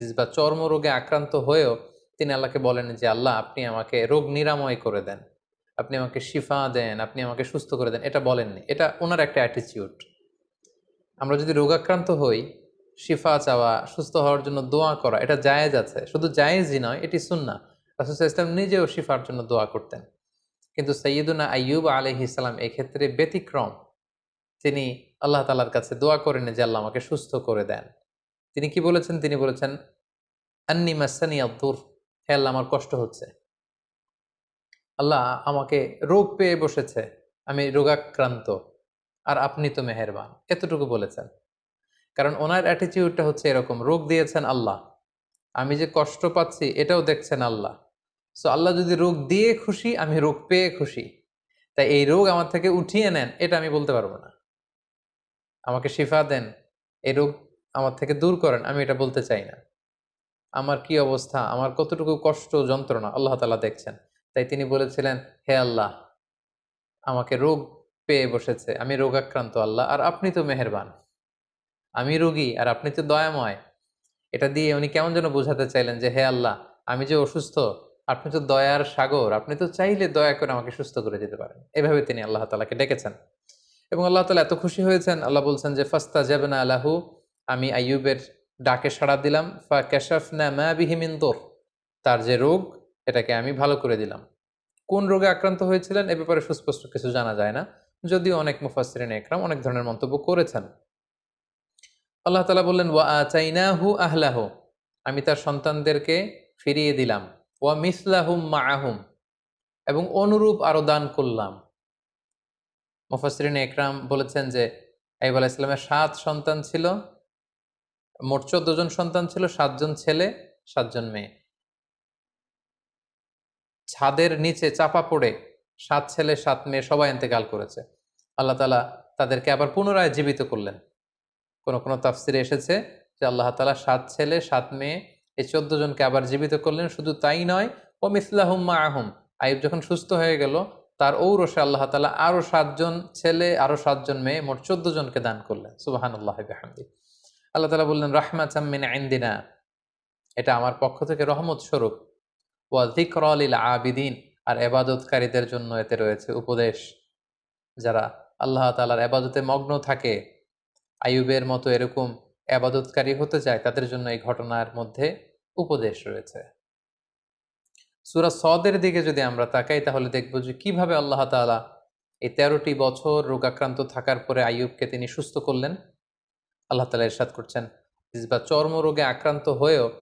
বা চর্মরোগে আক্রান্ত হয়েও তিনি আল্লাহকে বলেন যে আল্লাহ আপনি আমাকে রোগ নিরাময় করে দেন, আপনি আমাকে শিফা দেন, আপনি আমাকে সুস্থ করে দেন, এটা বলেননি। এটা ওনার একটা অ্যাটিচিউড। আমরা যদি রোগাক্রান্ত হই, শিফা চাওয়া, সুস্থ হওয়ার জন্য দোয়া করা, এটা জায়েজ আছে। শুধু জায়েজই নয়, এটি সুন্নাহ। রাসূল সাল্লাল্লাহু আলাইহি ওয়াসাল্লাম নিজেও শিফার জন্য দোয়া করতেন। কিন্তু সাইয়্যিদুনা আইয়ুব আলাইহিস সালাম এক্ষেত্রে ব্যতিক্রম। তিনি আল্লাহ তাআলার কাছে দোয়া করেন যে আল্লাহ আমাকে সুস্থ করে দেন। তিনি কি বলেছেন? তিনি বলেছেন, আন্নী মাসানিয়াদ-দুর, হে আল্লাহ আমার কষ্ট হচ্ছে। আল্লাহ আমাকে রোগ পেয়ে বসেছে, আমি রোগাক্রান্ত, আর আপনি তো মেহেরবান। এতটুকু বলেছেন। কারণ ওনার অ্যাটিটিউডটা হচ্ছে এরকম, রোগ দিয়েছেন আল্লাহ, আমি যে কষ্ট পাচ্ছি এটাও দেখছেন আল্লাহ। সো আল্লাহ যদি রোগ দিয়ে খুশি, আমি রোগ পেয়ে খুশি। তাই এই রোগ আমার থেকে উঠিয়ে নেন, এটা আমি বলতে পারবো না। আমাকে শিফা দেন, এই রোগ আমার থেকে দূর করেন, আমি এটা বলতে চাই না। আমার কি অবস্থা, আমার কতটুকু কষ্ট যন্ত্রণা আল্লাহ তাআলা দেখছেন। তাই তিনি বলেছিলেন, হে আল্লাহ আমাকে রোগ পেয়ে বসেছে, আমি রোগাক্রান্ত আল্লাহ, আর আপনি তো মেহেরবান। আমি রোগী আর আপনি তো দয়াময়। এটা দিয়ে উনি কেমন যেন বোঝাতে চাইলেন যে হে আল্লাহ, আমি যে অসুস্থ, আপনি তো দয়ার সাগর, আপনি তো চাইলে দয়া করে আমাকে সুস্থ করে দিতে পারেন। এভাবে তিনি আল্লাহ তাআলাকে ডেকেছেন এবং আল্লাহ তাআলা এত খুশি হয়েছেন, আল্লাহ বলছেন যে ফাস্তাজাবনা লাহু, আমি আইয়ুবের ডাকে সাড়া দিলাম, ফাকাশাফনা মা বিহি মিন দুর, তার যে রোগ এটাকে আমি ভালো করে দিলাম। কোন রোগে আক্রান্ত হয়েছিলেন এ ব্যাপারে সুস্পষ্ট কিছু জানা যায় না, যদিও অনেক মুফাসসিরিন ইকরাম অনেক ধরনের মন্তব্য করেছেন। আল্লাহ তাআলা বললেন, ওয়া আতাইনাহু আহলাহু, আমি তার সন্তানদেরকে ফিরিয়ে দিলাম, ওয়া মিসলাহুম মাআহুম, এবং অনুরূপ আরো দান করলাম। মুফাসসিরিন ইকরাম বলেছেন যে আইয়ুব আলাইহিস সালামের ৭ সন্তান ছিল, মোট ১৪ জন সন্তান ছিল, ৭ জন ছেলে, ৭ জন মেয়ে। ছাদের নিচে চাপা পড়ে ৭ ছেলে ৭ মেয়ে সবাই ইন্তেকাল করেছে। আল্লাহ তাআলা তাদেরকে আবার পুনরায় জীবিত করলেন। কোন কোন তাফসিরে এসেছে যে আল্লাহ তাআলা ৭ ছেলে ৭ মেয়ে এই ১৪ জনকে আবার জীবিত করলেন। শুধু তাই নয়, ও মিসলাহুম মাআহুম, আইয়ুব যখন সুস্থ হয়ে গেল তার ঔরসে আল্লাহ তাআলা আরো ৭ জন ছেলে, আরো ৭ জন মেয়ে, মোট ১৪ জনকে দান করলেন। সুবহানাল্লাহি বিহামদি। আল্লাহ তাআলা বললেন, রাহমাতাম মিন ইনদিনা, এটা আমার পক্ষ থেকে রহমত স্বরূপ, ওয়া যিকরা লিল আবিদিন, আর ইবাদতকারীদের জন্য এতে রয়েছে উপদেশ। যারা আল্লাহ তাআলার ইবাদতে মগ্ন থাকে, আইয়ুবের মতো এরকম ইবাদতকারী হতে চায়, তাদের জন্য এই ঘটনার মধ্যে উপদেশ রয়েছে। সূরা সদের দিকে যদি আমরা তাকাই তাহলে দেখব যে কিভাবে আল্লাহ তাআলা এই ১৩টি বছর রোগাক্রান্ত থাকার পরে আইয়ুবকে তিনি সুস্থ করলেন। আল্লাহ তাআলা ইরশাদ করছেন, বা চর্মরোগে আক্রান্ত হয়েও